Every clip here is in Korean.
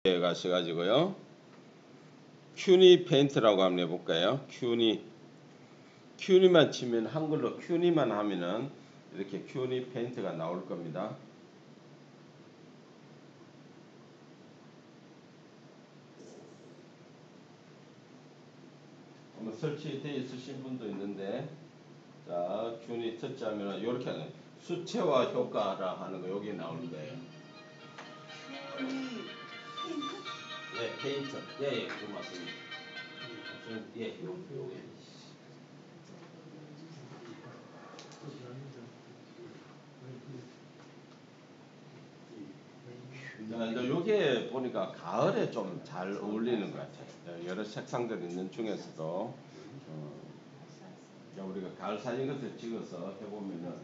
가셔가지고요. 큐니 페인트라고 한번 해볼까요? 큐니만 치면 한글로 큐니만 하면은 이렇게 큐니 페인트가 나올 겁니다. 한번 설치되어 있으신 분도 있는데, 자 큐니 터치하면 이렇게 하는 수채화 효과라 하는 거 여기 나오는 거예요. 네, 페인트. 예, 그 맞습니다. 예, 요게. 이제 요게 보니까 가을에 좀 잘 어울리는 것 같아요. 여러 색상들이 있는 중에서도 우리가 가을 사진 같은 찍어서 해보면은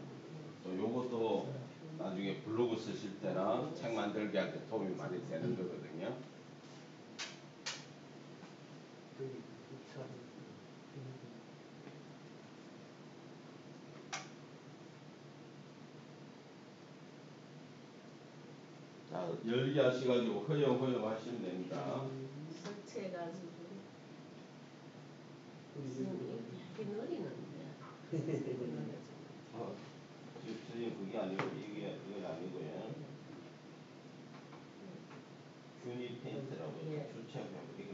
또 요것도 나중에 블로그 쓰실 때나 책 만들기 할 때 도움이 많이 되는 거거든요. 자, 열기 하셔가지고 허영 하시면 됩니다. 설치해가지고 이게 느리는데. 선생님 그게 아니고 이건 아니고요. 큐니 페인트라고 수채하고 이거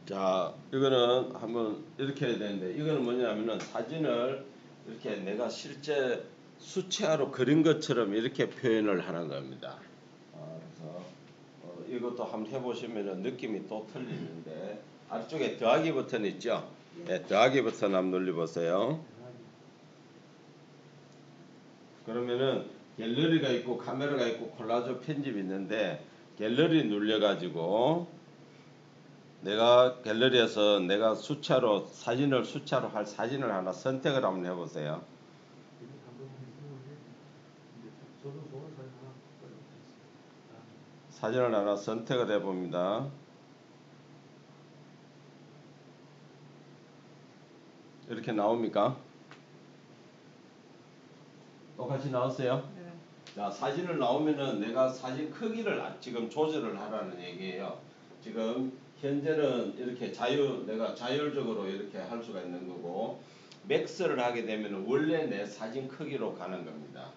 자, 이거는 한번 이렇게 해야 되는데, 이거는 뭐냐면은 사진을 이렇게 내가 실제 수채화로 그린 것처럼 이렇게 표현을 하는 겁니다. 그래서 이것도 한번 해보시면은 느낌이 또 틀리는데, 아래쪽에 더하기 버튼 있죠? 네, 더하기 버튼 한번 눌러보세요. 그러면은 갤러리가 있고 카메라가 있고 콜라주 편집이 있는데, 갤러리 눌려가지고 내가 갤러리에서 내가 사진을 수차로 할 사진을 하나 선택을 한번 해보세요. 사진을 하나 선택을 해봅니다. 이렇게 나옵니까? 똑같이 나왔어요? 네. 자, 사진을 나오면은 내가 사진 크기를 지금 조절을 하라는 얘기예요. 지금 현재는 이렇게 내가 자율적으로 이렇게 할 수가 있는 거고, 맥스를 하게 되면 원래 내 사진 크기로 가는 겁니다.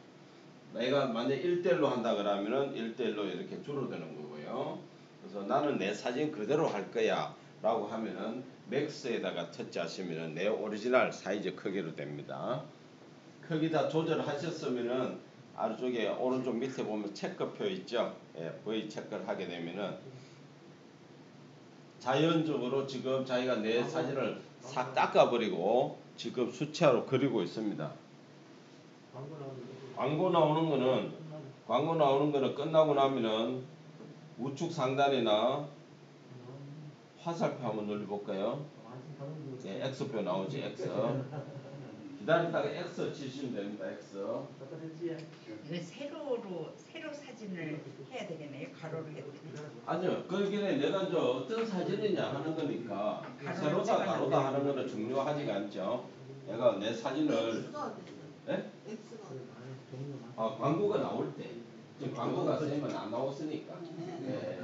내가 만약 1대1로 한다 그러면은 1대1로 이렇게 줄어드는 거고요. 그래서 나는 내 사진 그대로 할 거야 라고 하면은 맥스에다가 터치하시면은 내 오리지널 사이즈 크기로 됩니다. 크기 다 조절하셨으면은 아래쪽에 오른쪽 밑에 보면 체크표 있죠? 예, V 체크를 하게 되면은 자연적으로 지금 자기가 내 사진을 싹 닦아버리고 지금 수채화로 그리고 있습니다. 광고 나오는 거는 끝나고 나면은 우측 상단이나 화살표 한번 눌러볼까요? 네, X표 나오지, X. 기다렸다가 X 치시면 됩니다, X. 이거 새로 사진을 해야 되겠네요. 가로로 해도 되나요? 아니요, 거기는 내가 이제 어떤 사진이냐 하는 거니까 세로다 가로다 하는 거는 중요하지가 않죠. 내가 내 사진을 예? 광고가 나올 때 지금 광고가 쌤은 안 나왔으니까 예.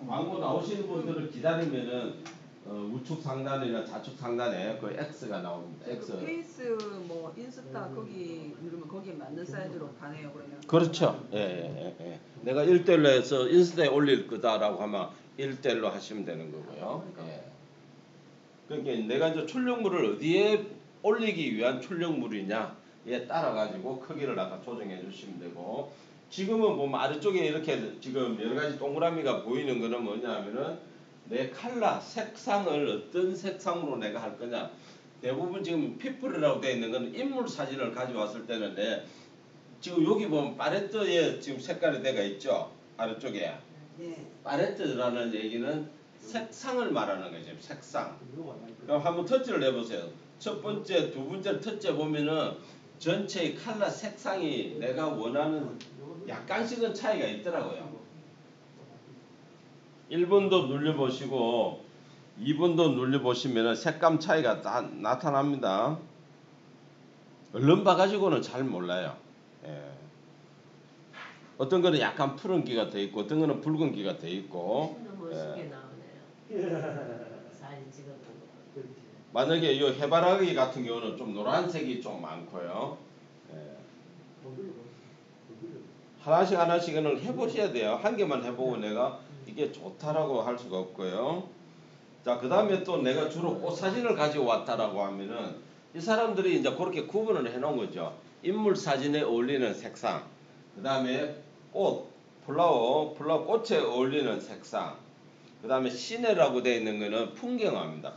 광고 나오시는 분들을 기다리면은 우측 상단이나 좌측 상단에 그 X가 나옵니다. X. 그 페이스 뭐 인스타 거기 누르면 거기에 맞는 사이즈로 가네요. 그러면. 그렇죠. 예. 내가 1대1로 해서 인스타에 올릴 거다라고 하면 1대1로 하시면 되는 거고요. 예. 그러니까 내가 이제 출력물을 어디에 올리기 위한 출력물이냐에 따라 가지고 크기를 아까 조정해 주시면 되고, 지금은 보면 아래쪽에 이렇게 지금 여러 가지 동그라미가 보이는 거는 뭐냐면은 내 컬러 색상을 어떤 색상으로 내가 할 거냐. 대부분 지금 피플이라고 되어 있는 건 인물 사진을 가져왔을 때는 지금 여기 보면 팔레트에 지금 색깔이 되어 있죠. 아래쪽에. 네. 팔레트라는 얘기는 색상을 말하는 거죠. 색상. 그럼 한번 터치를 해보세요. 첫 번째, 두 번째 터치해 보면은 전체의 컬러 색상이 내가 원하는 약간씩은 차이가 있더라고요. 1번도 눌러보시고 2번도 눌러보시면 색감 차이가 다 나타납니다. 얼른 봐가지고는 잘 몰라요. 예. 어떤 거는 약간 푸른기가 돼 있고 어떤 거는 붉은기가 돼 있고. 너무 멋있게 나오네요. 사진 찍었던 거. 만약에 이 해바라기 같은 경우는 좀 노란색이 좀 많고요. 예. 하나씩 하나씩은 해보셔야 돼요. 한 개만 해보고 내가 이게 좋다라고 할 수가 없고요. 자, 그 다음에 또 내가 주로 꽃 사진을 가지고 왔다라고 하면은 이 사람들이 이제 그렇게 구분을 해 놓은 거죠. 인물 사진에 어울리는 색상, 그 다음에 꽃, 플라워 꽃에 어울리는 색상, 그 다음에 시내라고 되어 있는 거는 풍경화입니다.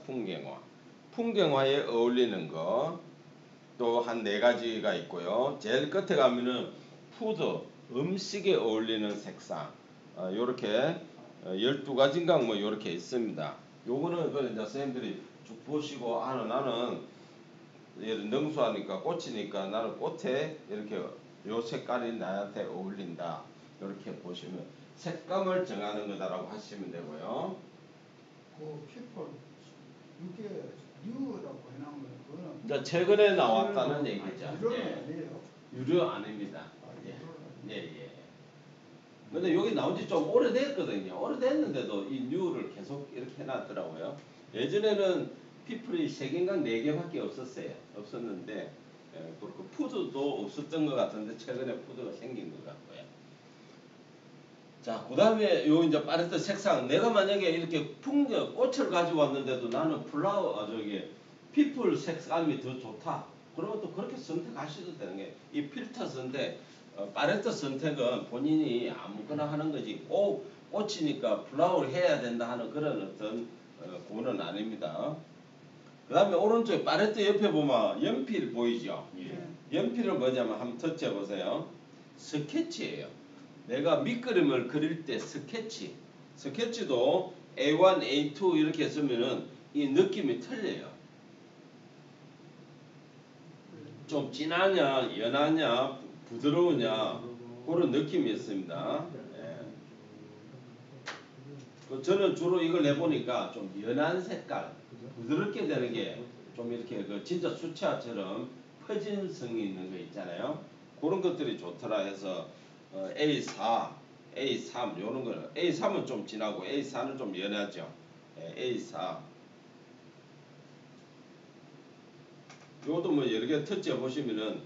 풍경화에 어울리는 거 또 한 4가지가 있고요. 제일 끝에 가면은 푸드, 음식에 어울리는 색상, 요렇게 12가지인가 뭐 요렇게 있습니다. 요거는 그 이제 선생님들이 쭉 보시고 나는 예를 능수하니까 꽃이니까 나는 꽃에 이렇게 요 색깔이 나한테 어울린다. 이렇게 보시면 색감을 정하는 거다라고 하시면 되고요. 그 피플 이게 뉴라고 해놓으면 그거는 이제 최근에 나왔다는 얘기죠. 유료는 예. 아니에요. 유료 아닙니다. 예. 유료는 예. 근데 여기 나온 지 좀 오래됐거든요. 오래됐는데도 이 뉴를 계속 이렇게 해놨더라고요. 예전에는 피플이 3개인가 4개밖에 없었는데, 그리고 푸드도 없었던 것 같은데, 최근에 푸드가 생긴 것 같고요. 자, 그 다음에 요 이제 팔레트 색상. 내가 만약에 이렇게 꽃을 가지고 왔는데도 나는 피플 색감이 더 좋다. 그러면 또 그렇게 선택하셔도 되는 게, 이 필터 선택, 팔레트 선택은 본인이 아무거나 하는 거지. 꽃이니까 플라워를 해야 된다 하는 그런 어떤 그거는 아닙니다. 그 다음에 오른쪽에 팔레트 옆에 보면 연필 보이죠? 연필은 뭐냐면 한번 터치해 보세요. 스케치예요. 내가 밑그림을 그릴 때 스케치도 A1, A2 이렇게 쓰면은 이 느낌이 틀려요. 좀 진하냐, 연하냐, 부드러우냐 그런 느낌이 있습니다. 저는 주로 이걸 내보니까 좀 연한 색깔, 부드럽게 되는 게 좀 이렇게 진짜 수채화처럼 퍼진성이 있는 거 있잖아요. 그런 것들이 좋더라 해서 A4, A3 요런 거는 A3은 좀 진하고 A4는 좀 연하죠. A4 요것도 뭐 여러 개 터치해 보시면은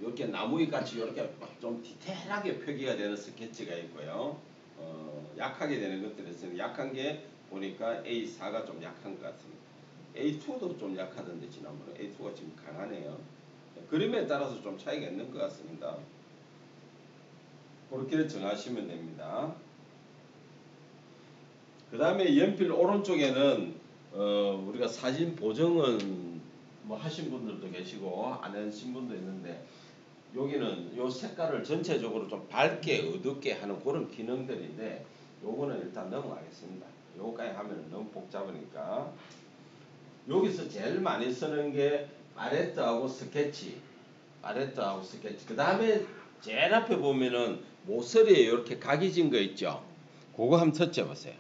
이렇게 나무잎 같이 이렇게 좀 디테일하게 표기가 되는 스케치가 있고요. 약하게 되는 것들이 있으면 약한 게 보니까 A4가 좀 약한 것 같습니다. A2도 좀 약하던데 지난번에 A2가 지금 강하네요. 그림에 따라서 좀 차이가 있는 것 같습니다. 그렇게 정하시면 됩니다. 그 다음에 연필 오른쪽에는 우리가 사진 보정은 뭐 하신 분들도 계시고 안 하신 분도 있는데 여기는 요 색깔을 전체적으로 좀 밝게 어둡게 하는 그런 기능들인데 요거는 일단 넘어가겠습니다. 요거까지 하면 너무 복잡하니까 여기서 제일 많이 쓰는 게 팔레트하고 스케치 그 다음에 제일 앞에 보면은 모서리에 이렇게 각이 진 거 있죠. 그거 한번 터치해 보세요.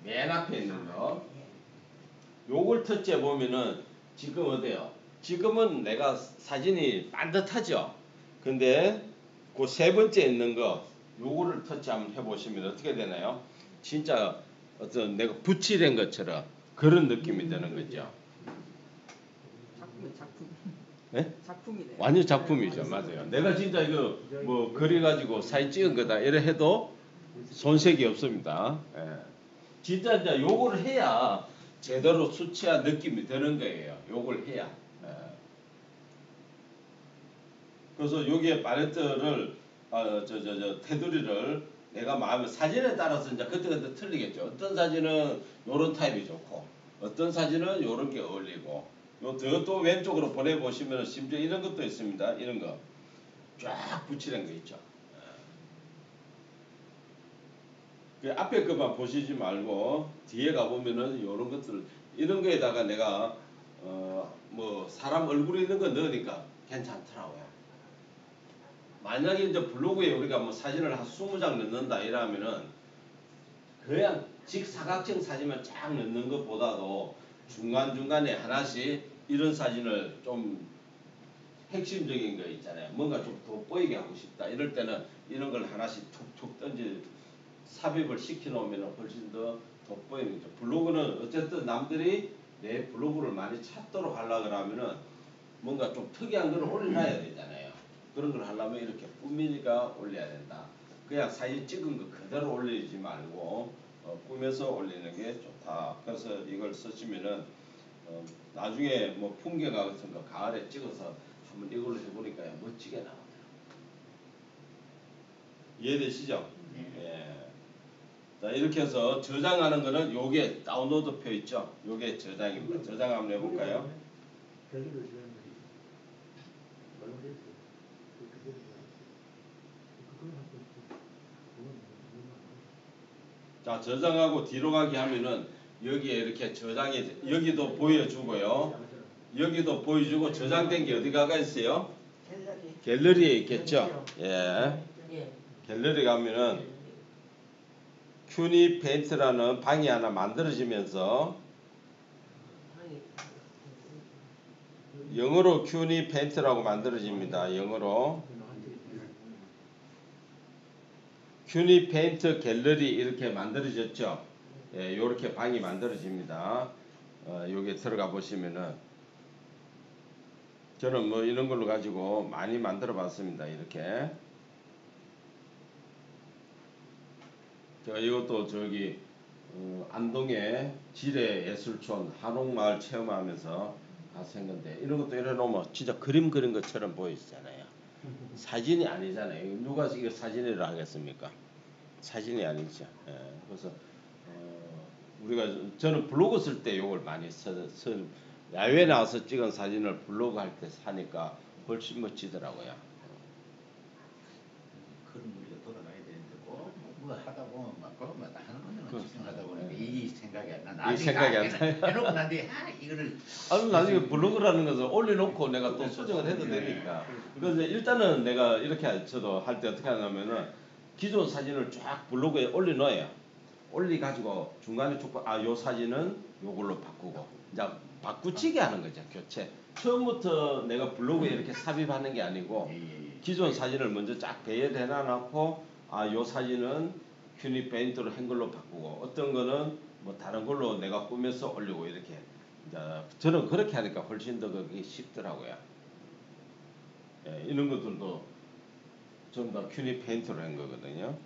맨 앞에 있는 거 요걸 터치해 보면은 지금 어때요? 지금은 내가 사진이 반듯하죠. 근데 그 3번째 있는 거 요거를 터치 한번 해보시면 어떻게 되나요? 진짜 어떤 내가 붙이된 것처럼 그런 느낌이 드는 거죠. 작품. 네? 작품이네요. 완전 작품이죠. 맞아요. 내가 진짜 이거 뭐 그려가지고 사진 찍은 거다 이래 해도 손색이 없습니다. 예. 진짜 이제 요걸 해야 제대로 수치화 느낌이 드는 거예요. 요걸 해야. 예. 그래서 여기에 팔레트를 테두리를 내가 마음에 사진에 따라서 이제 그때그때 틀리겠죠. 어떤 사진은 요런 타입이 좋고 어떤 사진은 요런 게 어울리고 또 왼쪽으로 보내보시면 심지어 이런 것도 있습니다. 이런 거 쫙 붙이는 거 있죠. 그 앞에 것만 보시지 말고 뒤에 가보면은 요런 것들 이런 거에다가 내가 뭐 사람 얼굴이 있는 거 넣으니까 괜찮더라고요. 만약에 이제 블로그에 우리가 뭐 사진을 한 20장 넣는다 이러면은 그냥 직사각형 사진만 쫙 넣는 것보다도 중간중간에 하나씩 이런 사진을 좀 핵심적인 거 있잖아요. 뭔가 좀 돋보이게 하고 싶다. 이럴 때는 이런 걸 하나씩 툭툭 삽입을 시켜 놓으면 훨씬 더 돋보이는 거죠. 블로그는 어쨌든 남들이 내 블로그를 많이 찾도록 하려고 하면은 뭔가 좀 특이한 걸 올려놔야 되잖아요. 그런 걸 하려면 이렇게 꾸미니까 올려야 된다. 그냥 사진 찍은 거 그대로 올리지 말고 꾸며서 올리는 게 좋다. 그래서 이걸 쓰시면은 나중에 뭐 풍경 같은 거 가을에 찍어서 한번 이걸로 해보니까 멋지게 나오더라고요. 이해되시죠? 네. 예. 자, 이렇게 해서 저장하는 거는 요게 다운로드 표 있죠? 요게 저장입니다. 저장 한번 해볼까요? 자, 저장하고 뒤로 가기 하면은 여기에 이렇게 저장이 여기도 보여주고요. 여기도 보여주고 저장된 게 어디가 있어요? 갤러리에 있겠죠? 예. 예. 갤러리 가면은 큐니 페인트라는 방이 하나 만들어지면서 영어로 큐니 페인트라고 만들어집니다. 영어로 큐니 페인트 갤러리 이렇게 만들어졌죠. 예, 요렇게 방이 만들어집니다. 여기에 들어가 보시면은 저는 뭐 이런 걸로 가지고 많이 만들어 봤습니다. 이렇게 제가 이것도 저기 안동의 지뢰예술촌 한옥마을 체험하면서 한 건데 이런 것도 이래 놓으면 진짜 그림 그린 것처럼 보이잖아요. 사진이 아니잖아요. 누가 이거 사진이라 하겠습니까? 사진이 아니죠. 예, 그래서 저는 블로그 쓸 때 이걸 많이 야외 나와서 찍은 사진을 블로그 할 때 사니까 훨씬 멋지더라고요. 그런 우리가 돌아가야 되는데 뭐 하다 보면 막 그러면 하는 거는 집중하다 보니까 이 생각이 안 나. 이 생각이 안 나요. 해놓고 난뒤 이거를 아니 나중에 블로그라는 것을 올려놓고 내가 또 수정을 해도 되니까. 그래서 일단은 내가 이렇게 저도 할 때 어떻게 하냐면은 기존 사진을 쫙 블로그에 올려놓아요. 올려가지고 중간에 요 사진은 요걸로 바꾸고 이제 바꾸치게 하는 거죠. 교체. 처음부터 내가 블로그에 이렇게 삽입하는 게 아니고 기존 사진을 먼저 쫙 배열해 놔놓고 요 사진은 큐니 페인트로 한 걸로 바꾸고 어떤 거는 뭐 다른 걸로 내가 꾸며서 올리고 이렇게 이제 저는 그렇게 하니까 훨씬 더 그게 쉽더라고요. 예, 이런 것들도 전부 다 큐니 페인트로 한 거거든요.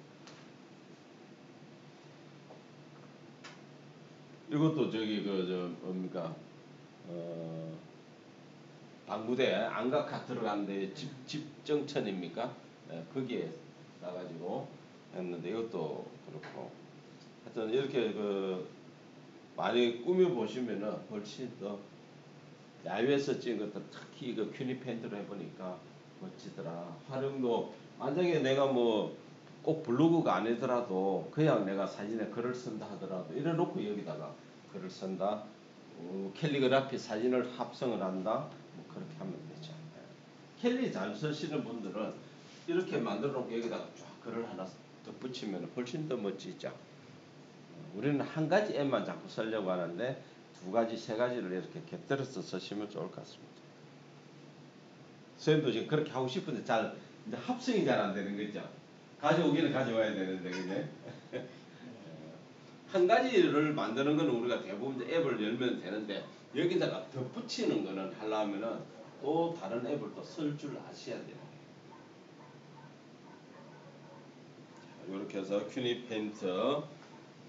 이것도 저기 뭡니까 방구대 안각화 들어가는데 집정천입니까? 예, 거기에 나가지고 했는데 이것도 그렇고 하여튼 이렇게 많이 꾸며 보시면은 훨씬 더 야외에서 찍은 것도 특히 큐니 페인트로 해보니까 멋지더라. 활용도 만약에 내가 뭐 꼭 블로그가 아니더라도 그냥 내가 사진에 글을 쓴다 하더라도 이래 놓고 여기다가 글을 쓴다. 캘리그라피 사진을 합성을 한다. 뭐 그렇게 하면 되죠. 캘리 잘 쓰시는 분들은 이렇게 만들어 놓고 여기다가 쫙 글을 하나 덧붙이면 훨씬 더 멋지죠. 우리는 한 가지 앱만 자꾸 쓰려고 하는데 두 가지, 세 가지를 이렇게 곁들여서 쓰시면 좋을 것 같습니다. 선생님도 지금 그렇게 하고 싶은데 이제 합성이 잘 안 되는 거죠. 가져오기는 가져와야 되는데, 그죠? 한 가지를 만드는 거는 우리가 대부분 앱을 열면 되는데, 여기다가 덧붙이는 거는 하려면은 또 다른 앱을 또 쓸 줄 아셔야 돼요. 이렇게 해서 큐니 페인트.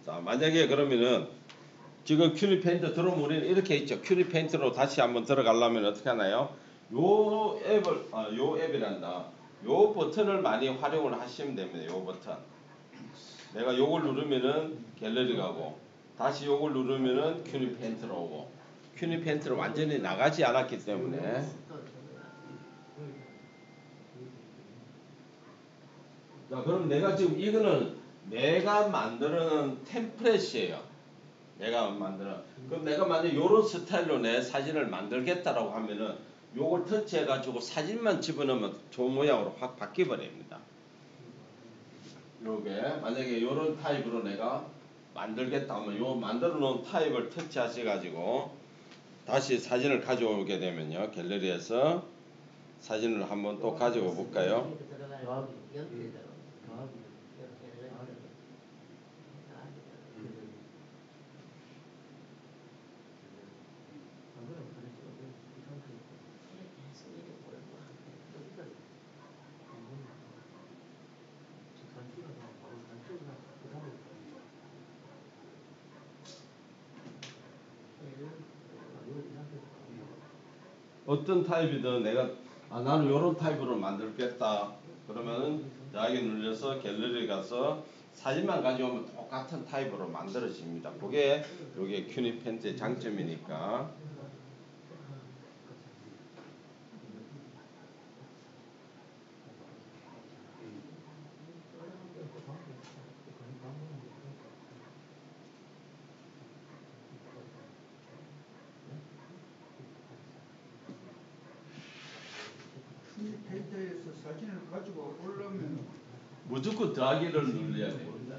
자, 만약에 그러면은 지금 큐니 페인트 들어오면 우리는 이렇게 있죠. 큐니 페인트로 다시 한번 들어가려면 어떻게 하나요? 요 앱이란다. 요 버튼을 많이 활용을 하시면 됩니다. 요 버튼. 내가 요걸 누르면은 갤러리 가고, 다시 요걸 누르면은 큐니 페인트로 오고, 큐니 페인트로 완전히 나가지 않았기 때문에. 자, 그럼 내가 지금 이거는 내가 만드는 템플릿이에요. 내가 만드는. 그럼 내가 만약 요런 스타일로 내 사진을 만들겠다라고 하면은 요걸 터치해가지고 사진만 집어넣으면 좋은 모양으로 확 바뀌어버립니다. 요게 만약에 요런 타입으로 내가 만들겠다 하면 요 만들어 놓은 타입을 터치하셔 가지고 다시 사진을 가져오게 되면요. 갤러리에서 사진을 한번 또 가져오 볼까요? 어떤 타입이든 내가 나는 요런 타입으로 만들겠다 그러면은 여기 눌려서 갤러리 가서 사진만 가져오면 똑같은 타입으로 만들어집니다. 그게 요게 큐니펜트의 장점이니까. 큐니페이터에서 사진을 가지고 올라오면 무조건 더하기를 눌러야 됩니다.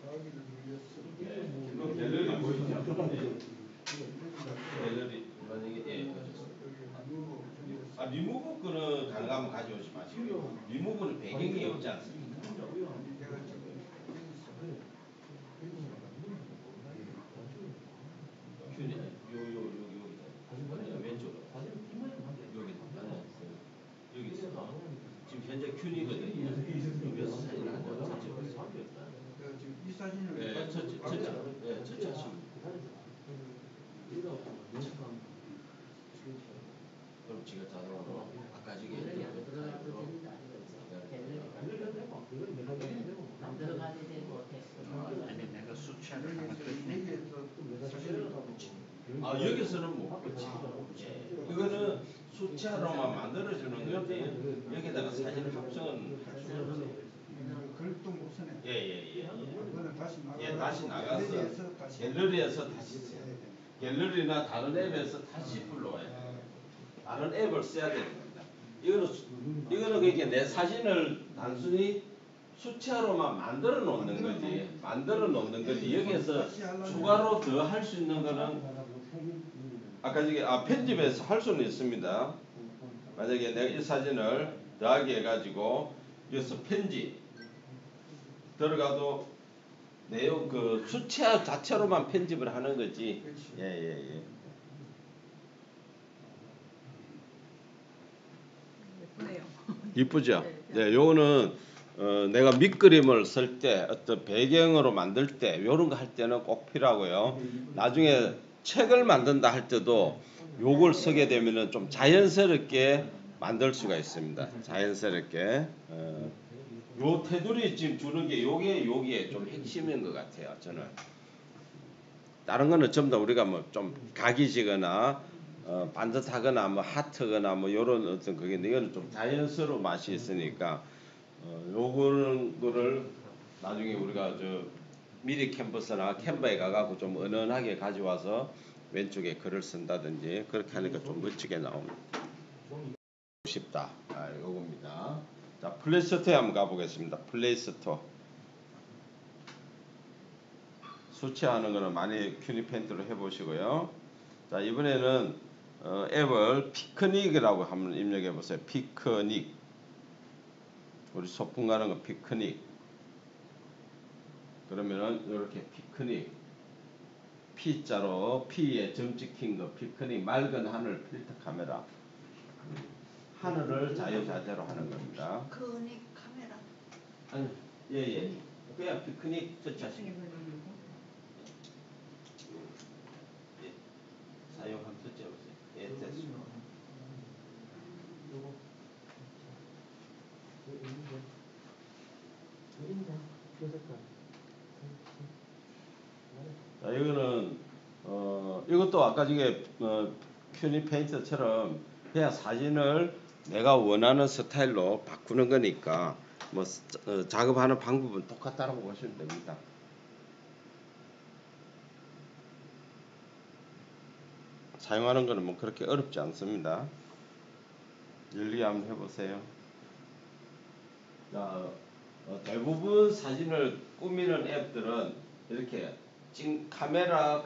더하기를 눌렸어. 이거 갤러리 보이죠? 갤러리 만약에 리무브 거는 가능하면 가져오지 마시고 리무브는 배경이 없지 않습니까? 내가 지금 큐니 여기 왼쪽으로 여기 있어. 지금 현재 큐니거든요. 여기서 사진 한번 찾아보세요. 내가 지금 이 사진을 예, 가지고 첫째 하시면 그럼 지가 자동으로 아까 저기 만들어가야 되고 아니 내가 수치하는 하나 뺐네. 여기에서 사진을 붙이고 여기서는 못 그렇지. 예. 이거는 수치화로만 만들어주는 거지 여기다가 사진 합성은 할 수가 없어요. 글도 못 쓰네. 예예예. 그거는 다시 나가. 예, 다시 나가서 다시 갤러리에서 다시 써야 돼. 갤러리나 다른 앱에서 다시 불러와야 돼. 다른 앱을 써야 되는 겁니다. 이거는 그게 내 사진을 단순히 수치화로만 만들어 놓는 거지. 만들어 놓는 거지. 여기에서 추가로 더 할 수 있는 거는 아까 저기 편집해서 할 수는 있습니다. 만약에 내가 이 사진을 더하기 해가지고 여기서 편집 들어가도 내용 그 수치화 자체로만 편집을 하는 거지. 예예예. 예쁘네요. 이쁘죠? 네, 요거는 내가 밑그림을 쓸 때 어떤 배경으로 만들 때 요런 거 할 때는 꼭 필요하고요. 나중에 책을 만든다 할 때도 요걸 쓰게 되면은 좀 자연스럽게 만들 수가 있습니다. 자연스럽게. 요 테두리 지금 주는 게 요게 좀 핵심인 것 같아요. 저는. 다른 거는 전부 다 우리가 뭐 좀 각이 지거나 반듯하거나 뭐 하트거나 뭐 요런 어떤 그게 이거는 좀 자연스러운 맛이 있으니까 요거는 거를 나중에 우리가 저 미리 캔버스나 캔버에 가갖고 좀 은은하게 가져와서 왼쪽에 글을 쓴다든지 그렇게 하니까 좀 멋지게 나옵니다. 싶다. 요겁니다. 자, 플레이스토어에 한번 가보겠습니다. 플레이스토어. 수치하는 거는 많이 큐니펜트로 해보시고요. 자, 이번에는 앱을 피크닉이라고 한번 입력해 보세요. 피크닉. 우리 소풍 가는 거 피크닉. 그러면은 이렇게 피크닉. P자로 P에 점 찍힌 거 피크닉. 맑은 하늘 필터 카메라. 하늘을 자유자재로 하는 겁니다. 피크닉 카메라. 아니, 예. 그냥 피크닉 터치하시면 사용 한번 터치해보세요. 예, 됐습니다. 자, 이거는 이것도 아까 저게 큐니페인트처럼 그냥 사진을 내가 원하는 스타일로 바꾸는 거니까 뭐 작업하는 방법은 똑같다라고 보시면 됩니다. 사용하는 거는 뭐 그렇게 어렵지 않습니다. 일일이 한번 해보세요. 자, 대부분 사진을 꾸미는 앱들은 이렇게 카메라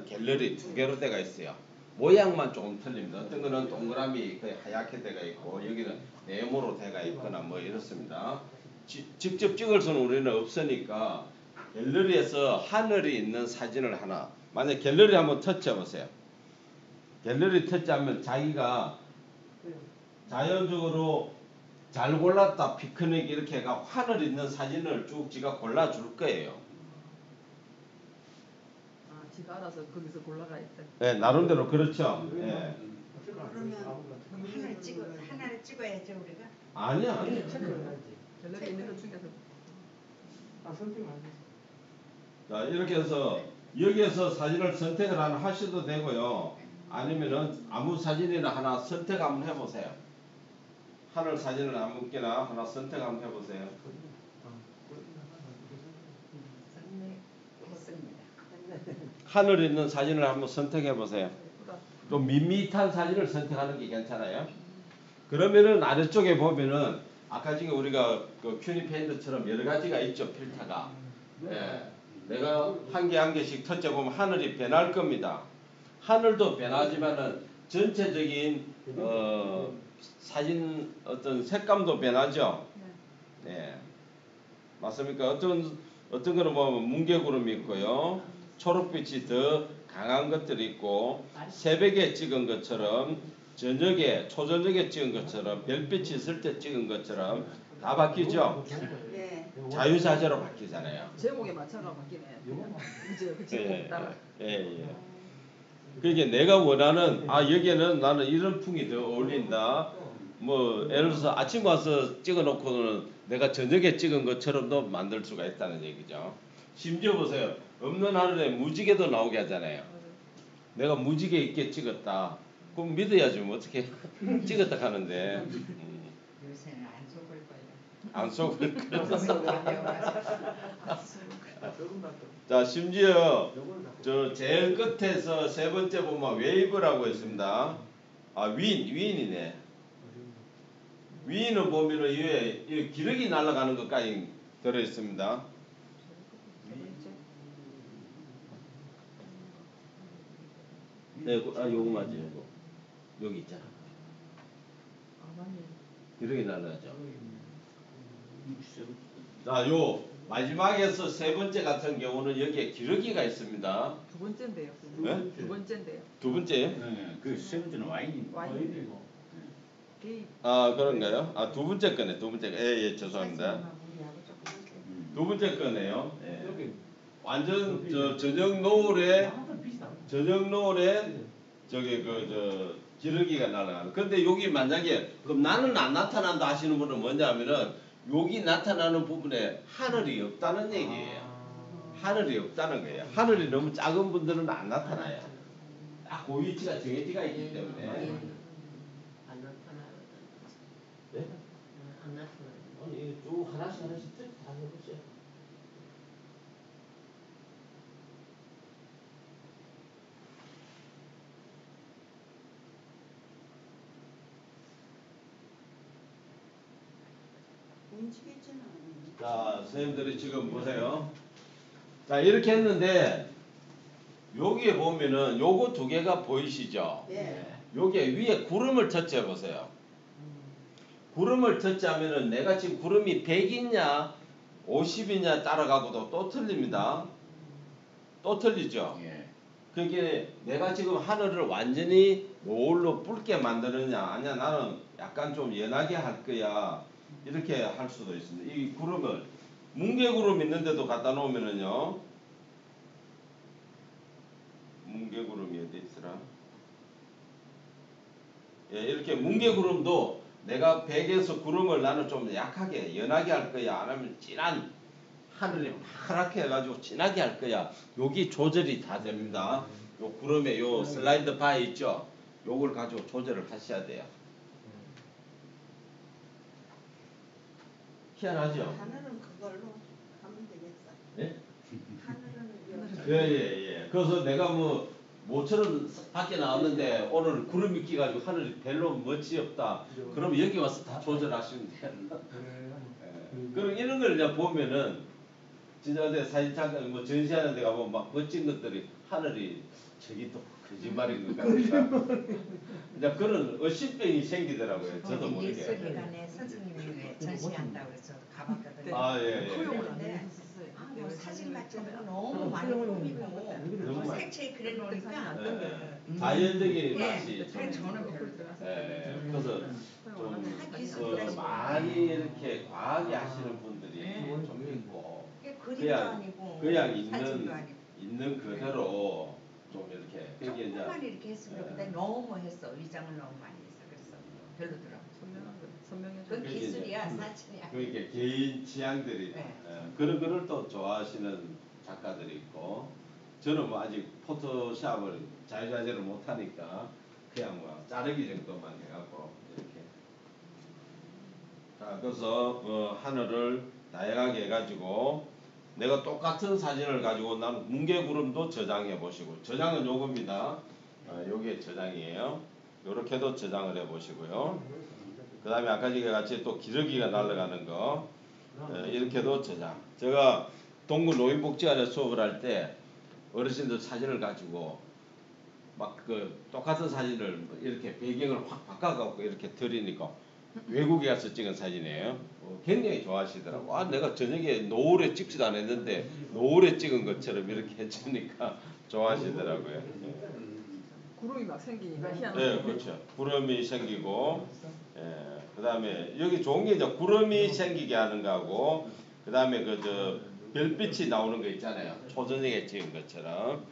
갤러리 두 개로 돼가 있어요. 모양만 조금 틀립니다. 어떤 거는 동그라미 거의 하얗게 돼가 있고 여기는 네모로 돼가 있거나 뭐 이렇습니다. 직접 찍을 수는 우리는 없으니까 갤러리에서 하늘이 있는 사진을 하나, 만약 갤러리 한번 터치해 보세요. 갤러리 터치하면 자기가 자연적으로 잘 골랐다 피크닉 이렇게 해가 하늘 있는 사진을 쭉 지가 골라줄 거예요. 아, 지가 알아서 거기서 골라가 있다. 네, 나름대로 그렇죠. 네. 그러면 하나를 찍어야죠 우리가. 아니야. 갤러리 있는 것 중에서 자, 이렇게 해서 여기에서 사진을 선택을 하나 하셔도 되고요. 아니면은 아무 사진이나 하나 선택 한번 해보세요. 하늘 사진을 아무 개나 하나 선택 한번 해보세요. 했습니다. 하늘 있는 사진을 한번 선택해 보세요. 좀 밋밋한 사진을 선택하는 게 괜찮아요. 그러면은 아래쪽에 보면은 아까 지금 우리가 그 큐니 페인트처럼 여러 가지가 있죠, 필터가. 예. 내가 한 개 한 개씩 터쳐 보면 하늘이 변할 겁니다. 하늘도 변하지만은 전체적인 사진 어떤 색감도 변하죠. 네. 맞습니까? 어떤 거는 뭐 뭉게구름이 있고요. 초록빛이 더 강한 것들이 있고 새벽에 찍은 것처럼 저녁에 초저녁에 찍은 것처럼 별빛이 있을 때 찍은 것처럼 다 바뀌죠. 네. 자유자재로 바뀌잖아요. 제목에 맞춰가 바뀌네. 이제 그 제목 따라. 예. 그러니까 내가 원하는 여기에는 나는 이런 풍이 더 어울린다. 뭐 예를 들어서 아침 와서 찍어놓고는 내가 저녁에 찍은 것처럼도 만들 수가 있다는 얘기죠. 심지어 보세요. 없는 하늘에 무지개도 나오게 하잖아요. 내가 무지개 있게 찍었다. 그럼 믿어야지 뭐 어떻게 찍었다 하는데 요새는 안 속을 거예요. 안 속을 안 자, 심지어 저 제일 끝에서 세 번째 보면 웨이브라고 있습니다. 윈이네. 윈은 보면은 이 기러기 날아가는 것까지 들어 있습니다. 네, 요거 맞죠, 요거. 여기 있잖아. 기러기 날아가죠. 자, 요 마지막에서 세 번째 같은 경우는 여기에 기러기가 있습니다. 두 번째인데요. 네? 두 번째인데요. 두 번째요? 네, 그 세 번째는 와인입니다. 와인이고. 게임. 그런가요? 두 번째 거네, 두 번째 거. 예, 죄송합니다. 두 번째 거네요. 예. 완전 저녁 노을에 저기 기러기가 날아가는. 근데 여기 만약에 그럼 나는 안 나타난다 하시는 분은 뭐냐면은 여기 나타나는 부분에 하늘이 없다는 얘기예요. 하늘이 없다는 거예요. 하늘이 너무 작은 분들은 안 나타나요. 딱 그 위치가 정해지가 있기 때문에. 안 나타나요. 네? 안 나타나요. 아니 쭉 하나씩 다 해보세요. 움직이지는 않아요. 자, 선생님들이 지금 보세요. 자, 이렇게 했는데 여기에 보면은 요거 두 개가 보이시죠? 네. 여기에 위에 구름을 터치해 보세요. 구름을 터치하면은 내가 지금 구름이 100이냐 50이냐 따라가고도 또 틀립니다. 또 틀리죠? 예. 그게 내가 지금 하늘을 완전히 노을로 붉게 만드느냐 아니야 나는 약간 좀 연하게 할 거야 이렇게 할 수도 있습니다. 이 구름을 뭉게구름 있는데도 갖다 놓으면은요 뭉게구름이 어디 있으라 이렇게 뭉게구름도 내가 백에서 구름을 나는 좀 약하게 연하게 할 거야 아니면 진한 하늘이 파랗게 해가지고 진하게 할 거야. 여기 조절이 다 됩니다. 요 구름에 요 슬라이드 바 있죠? 요걸 가지고 조절을 하셔야 돼요. 희한하죠? 하늘은 그걸로 하면 되겠어. 예? 하늘은 예. 그래서 내가 모처럼 밖에 나왔는데 오늘 구름이 끼가지고 하늘이 별로 멋이 없다. 그럼 여기 와서 다 조절하시면 돼요. 그럼 이런 걸 이제 보면은 진짜 어디 사진 잠깐 뭐 전시하는 데 가보면 막 멋진 것들이 하늘이 저기 또 거짓말인 것 같다. 이제 그런 의심병이 생기더라고요. 저도 모르게. 예술회관에 선생님이 왜 전시한다고 그래서 가봤거든요. 아 예. 허용을 안 네. 해줬었어요. 아, 그때 뭐 왜 사진 처음에 같은 거 처음에 너무 많이 꾸미고 너무 뭐 많이. 색채 그래 놓으니까 자연적인 예. 맛이 좀. 그래 저는 별로 예. 그래서 기술이라고 많이 이렇게 과하게 하시는 분들이 네. 좀 있고 그림도 그냥 아니고 그냥 사진도 아니고 있는 그대로 좀 이렇게 그게 이제 조금만 이렇게 했으면 근데 너무 했어. 위장을 너무 많이 했어. 그래서 별로더라고. 선명한 거 선명해져. 그건 그게 기술이야 이제 사진이야. 그러니까 개인 취향들이 네. 그런 거를 또 좋아하시는 작가들이 있고 저는 뭐 아직 포토샵을 자유자재를 못하니까 그냥 뭐 자르기 정도만 해갖고 이렇게 자 그래서 하늘을 다양하게 해가지고 내가 똑같은 사진을 가지고 나는 뭉게구름도 저장해 보시고 저장은 요겁니다. 요게 저장이에요. 요렇게도 저장을 해 보시고요. 그 다음에 아까 제가 같이 또 기러기가 날아가는 거 이렇게도 저장. 제가 동구 노인복지관에 수업을 할 때 어르신들 사진을 가지고 막 그 똑같은 사진을 이렇게 배경을 확 바꿔갖고 이렇게 드리니까 외국에 가서 찍은 사진이에요. 굉장히 좋아하시더라고. 아 내가 저녁에 노을에 찍지도 않았는데 노을에 찍은 것처럼 이렇게 해주니까 좋아하시더라고요. 구름이 막 생기니까 희한하게. 네, 그렇죠. 구름이 생기고, 그 다음에 여기 좋은 게 이제 구름이 생기게 하는 거하고, 그 다음에 그 별빛이 나오는 거 있잖아요. 초저녁에 찍은 것처럼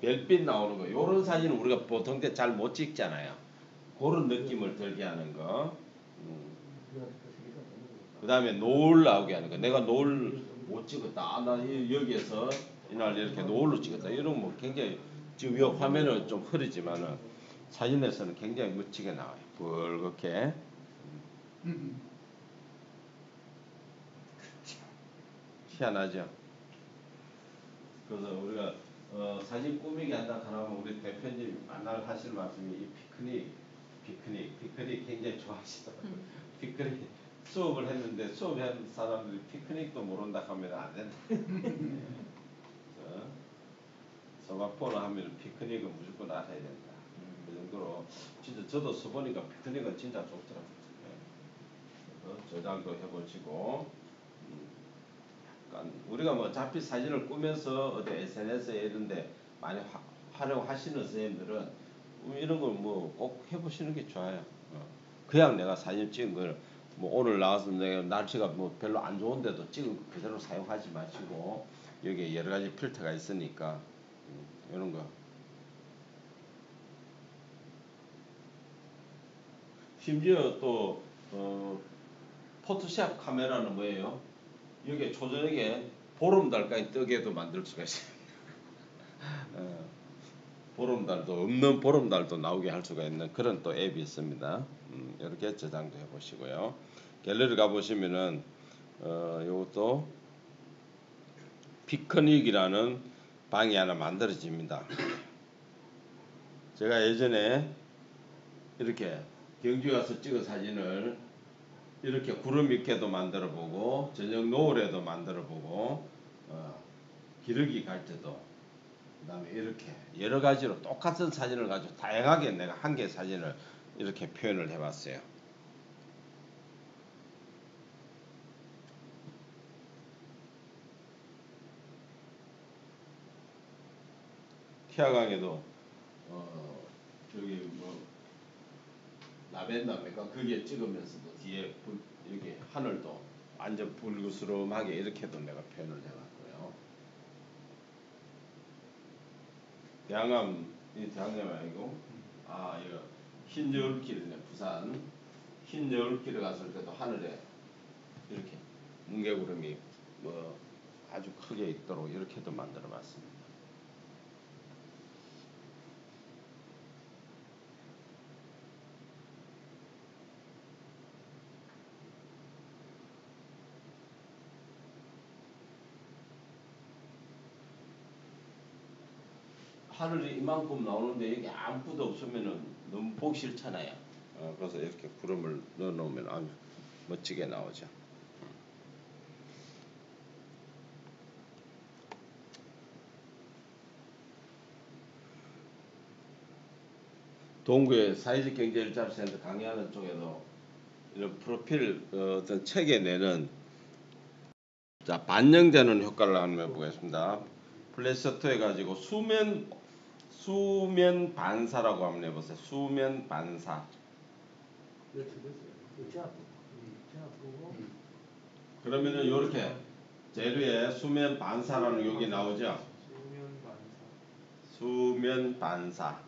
별빛 나오는 거. 요런 사진은 우리가 보통 때 잘 못 찍잖아요. 그런 느낌을 들게 하는 거. 그 다음에 노을 나오게 하는 거. 내가 노을 못 찍었다. 아, 나 여기에서 이날 이렇게 노을로 찍었다. 이런 뭐 굉장히 지금 이 화면은 좀 흐리지만은 사진에서는 굉장히 멋지게 나와요. 붉게. 희한하죠. 그래서 우리가 사진 꾸미게 한다 하면 우리 대표님 만날 하시는 말씀이 이 피크닉 굉장히 좋아하시더라고요. 피크닉 수업을 했는데 수업한 사람들이 피크닉도 모른다 하면 안 된다. 서바포너 하면 피크닉은 무조건 알아야 된다. 그 정도로 진짜 저도 써보니까 피크닉은 진짜 좋더라고요. 저장도 해보시고 약간 우리가 뭐 어차피 사진을 꾸면서 어디 SNS에 이런데 많이 활용하시는 선생님들은 이런 걸 뭐 꼭 해보시는 게 좋아요. 그냥 내가 사진 찍은 걸 뭐 오늘 나와서 내가 날씨가 뭐 별로 안 좋은데도 찍은 거 그대로 사용하지 마시고 여기에 여러 가지 필터가 있으니까 이런 거. 심지어 또 포토샵 카메라는 뭐예요? 여기에 초저녁에 보름달까지 뜨게도 만들 수가 있어요. 보름달도 없는 보름달도 나오게 할 수가 있는 그런 또 앱이 있습니다. 이렇게 저장도 해보시고요. 갤러리 가보시면은 이것도 피크닉이라는 방이 하나 만들어집니다. 제가 예전에 이렇게 경주 가서 찍은 사진을 이렇게 구름 있게도 만들어 보고 저녁 노을에도 만들어 보고 기러기 갈 때도 그 다음에 이렇게 여러 가지로 똑같은 사진을 가지고 다양하게 내가 한 개의 사진을 이렇게 표현을 해봤어요. 티아강에도 저기 뭐 라벤더입니까? 거기에 찍으면서도 뒤에 여기 하늘도 완전 붉으스름하게 이렇게도 내가 표현을 해봤고요. 대항암 이 대항암이 아니고 이거 흰 여울길이네. 부산 흰 여울길에 갔을 때도 하늘에 이렇게 뭉게구름이 뭐 아주 크게 있도록 이렇게도 만들어봤습니다. 하늘이 이만큼 나오는데 여기 아무것도 없으면은 너무 보기 싫잖아요. 그래서 이렇게 구름을 넣어 놓으면 아주 멋지게 나오죠. 동구의 사회적 경제 일자리 센터 강의하는 쪽에도 이런 프로필 어떤 책에 내는 자 반영되는 효과를 한번 해보겠습니다. 플랫서트 해가지고 수면 반사라고 한번 해보세요. 수면 반사. 그러면은 요렇게 재료에 수면 반사라는 여기 나오죠. 수면 반사.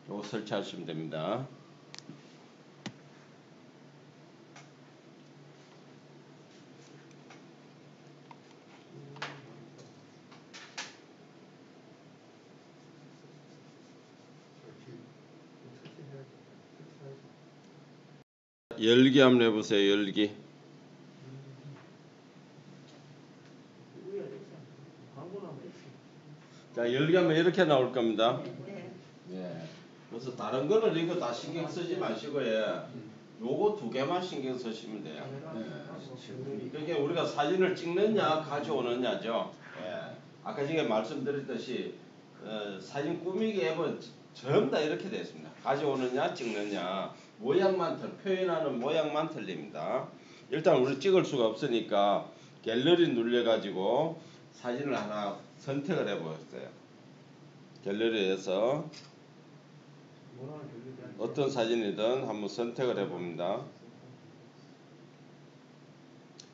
요거 설치하시면 됩니다. 열기 한번 해보세요. 열기. 자 열기하면 이렇게 나올 겁니다. 네. 예. 그래서 다른 거는 이거 다 신경 쓰지 마시고요. 요거 두 개만 신경 쓰시면 돼요. 예. 그게 우리가 사진을 찍느냐 가져오느냐죠. 예. 아까 전에 말씀드렸듯이 사진 꾸미기 앱은 전부 다 이렇게 되어 있습니다. 가져오느냐 찍느냐 모양만 표현하는 모양만 틀립니다. 일단 우리 찍을 수가 없으니까 갤러리 눌러가지고 사진을 하나 선택을 해보았어요. 갤러리에서 어떤 사진이든 한번 선택을 해봅니다.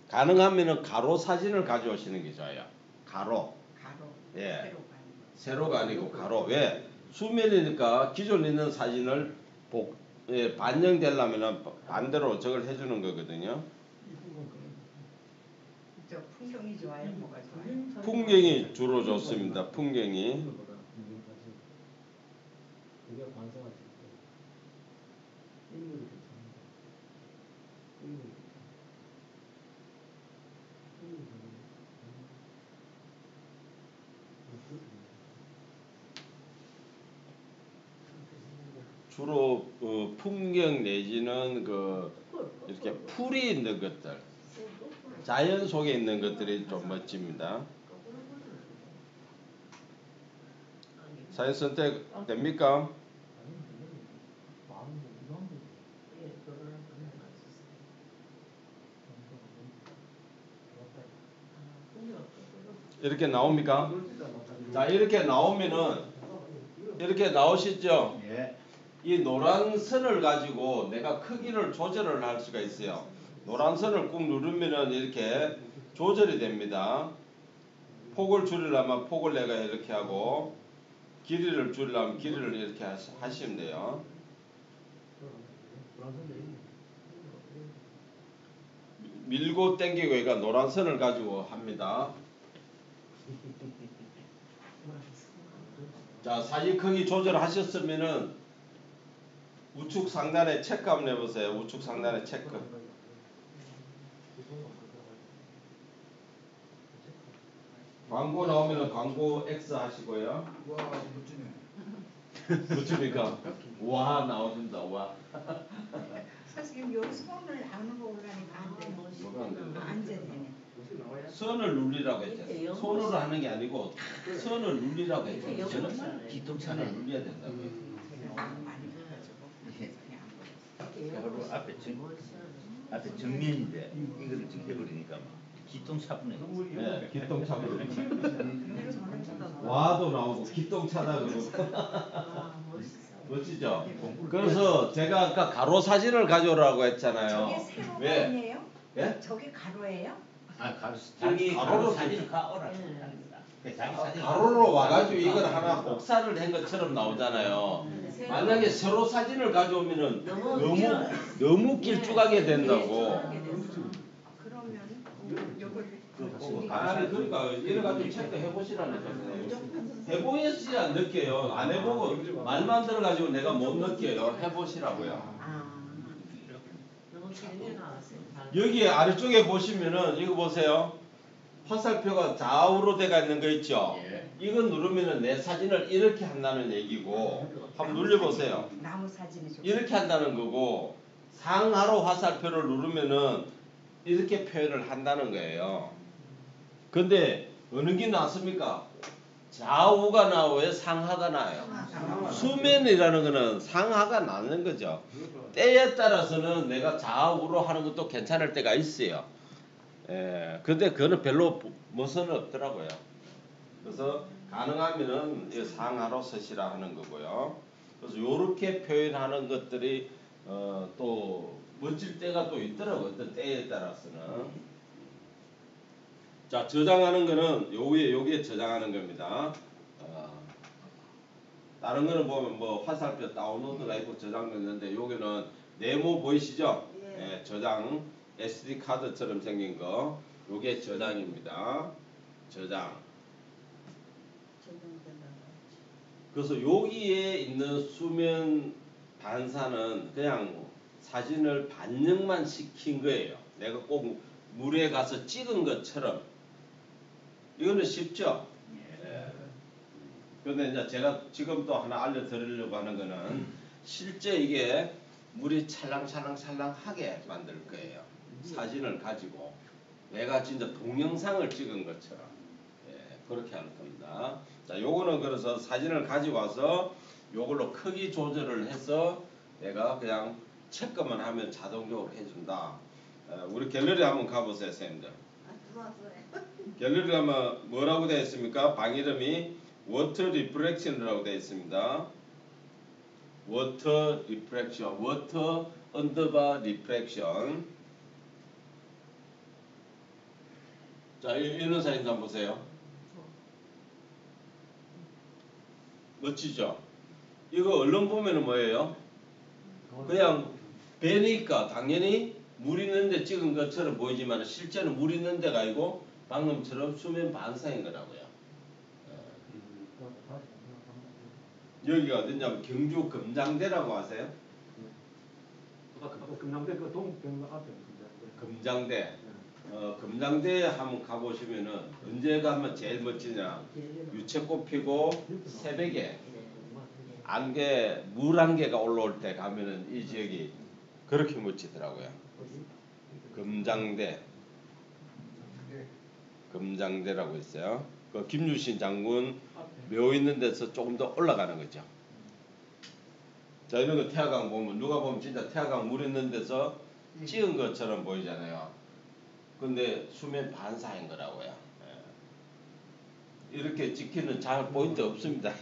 가능하면은 가로 사진을 가져오시는 게 좋아요. 가로. 예. 세로가 아니고 가로. 왜? 수면이니까 기존 있는 사진을 반영되려면 반대로 저걸 해주는 거거든요. 저 풍경이 좋아요, 뭐가 좋아요? 풍경이 주로 좋습니다. 풍경이. 주로 풍경 내지는 이렇게 풀이 있는 것들, 자연 속에 있는 것들이 좀 멋집니다. 사진 선택 됩니까? 이렇게 나옵니까? 자 이렇게 나오면은 이렇게 나오시죠? 예. 이 노란 선을 가지고 내가 크기를 조절을 할 수가 있어요. 노란 선을 꾹 누르면은 이렇게 조절이 됩니다. 폭을 줄이려면 폭을 내가 이렇게 하고 길이를 줄이려면 길이를 이렇게 하시면 돼요. 밀고 당기고 얘가 노란 선을 가지고 합니다. 자 사진 크기 조절하셨으면은 우측 상단에 체크 한번 해보세요. 우측 상단에 체크. 광고 나오면 광고 X 하시고요. 와 멋지네. 멋집니까? 와 나오신다. 와. 선생님 여기 손을 안 올라가니까 안 돼요. 뭐가 안 돼요? 안 되네. 선을 눌리라고 했죠. 손으로 하는 게 아니고 선을 눌리라고 했죠. 저는 기통차를 눌려야 된다고요. 많이 보여주고 바로 앞에 정면인데 이거를 지금 해버리니까 기똥차분해. 네, 기똥차로. 그대로 저는 와도 나오고 기똥차다 그러고. 멋지죠? 그래서 제가 아까 가로 사진을 가져오라고 했잖아요. 저게 세로가 왜? 아니에요? 예? 저게 가로예요? 자기 가로로 사진을 가오라. 자기 사진 가로로 와가지고 이걸 하나 복사를 한 것처럼 나오잖아요. 만약에 세로 사진을 가져오면은 너무 길쭉하게 된다고. 그러면 요걸 그러니까 이래가지고 체크해 보시라는 거예요. 해보셔야 느껴요. 안 해보고 말만 들어가지고 내가 못 느껴요. 해보시라고요. 여기 아래쪽에 보시면은 이거 보세요. 화살표가 좌우로 돼가 있는 거 있죠. 예. 이거 누르면은 내 사진을 이렇게 한다는 얘기고 한번 눌려보세요. 나무 사진이 좋고 이렇게 한다는 거고 상하로 화살표를 누르면은 이렇게 표현을 한다는 거예요. 근데 어느 게 낫습니까? 좌우가 나와요, 상하가 나요. 수면이라는 거는 상하가 나는 거죠. 때에 따라서는 내가 좌우로 하는 것도 괜찮을 때가 있어요. 예, 근데 그거는 별로 멋은 없더라고요. 그래서 가능하면은 이 상하로 서시라 하는 거고요. 그래서 요렇게 표현하는 것들이 또 멋질 때가 또 있더라고요. 어떤 때에 따라서는. 자, 저장하는 거는 요게 저장하는 겁니다. 다른 거는 보면 뭐 화살표 다운로드가 있고 저장도 있는데 요게는 네모 보이시죠? 예. 예, 저장 SD 카드처럼 생긴 거 요게 저장입니다. 저장. 그래서 여기에 있는 수면 반사는 그냥 사진을 반영만 시킨 거예요. 내가 꼭 물에 가서 찍은 것처럼. 이거는 쉽죠? 예. 그런데 이제 제가 지금 또 하나 알려드리려고 하는 거는 실제 이게 물이 찰랑찰랑찰랑하게 만들 거예요. 사진을 가지고 내가 진짜 동영상을 찍은 것처럼. 예, 그렇게 할 겁니다. 자, 요거는 그래서 사진을 가지고 와서 요걸로 크기 조절을 해서 내가 그냥 체크만 하면 자동적으로 해준다. 우리 갤러리 한번 가보세요, 선생님들. 들어왔어요. 갤러리 가면 뭐라고 되어 있습니까? 방 이름이 워터 리프렉션이라고 되어 있습니다. 워터 리프렉션, 워터 언더바 리프렉션. 자, 이런 사진 한번 보세요. 멋지죠? 이거 얼른 보면은 뭐예요? 그냥 배니까 당연히 물 있는데 찍은 것처럼 보이지만 실제는 물 있는 데가 아니고 방금처럼 수면 반사인 거라고요. 여기가 어디냐면 경주 금장대라고 아세요? 금남대 그 동병 앞에 금장대. 금장대 한번 가보시면은 언제 가면 제일 멋지냐? 유채꽃 피고 새벽에 안개 물 안개가 올라올 때 가면은 이 지역이 그렇게 멋지더라고요. 금장대. 금장대라고 있어요. 그 김유신 장군 묘 있는 데서 조금 더 올라가는 거죠. 자, 이런 거 태화강 보면 누가 보면 진짜 태화강 물 있는 데서 찍은 것처럼 보이잖아요. 근데 수면 반사인 거라고요. 예. 이렇게 찍히는 잘 포인트 없습니다.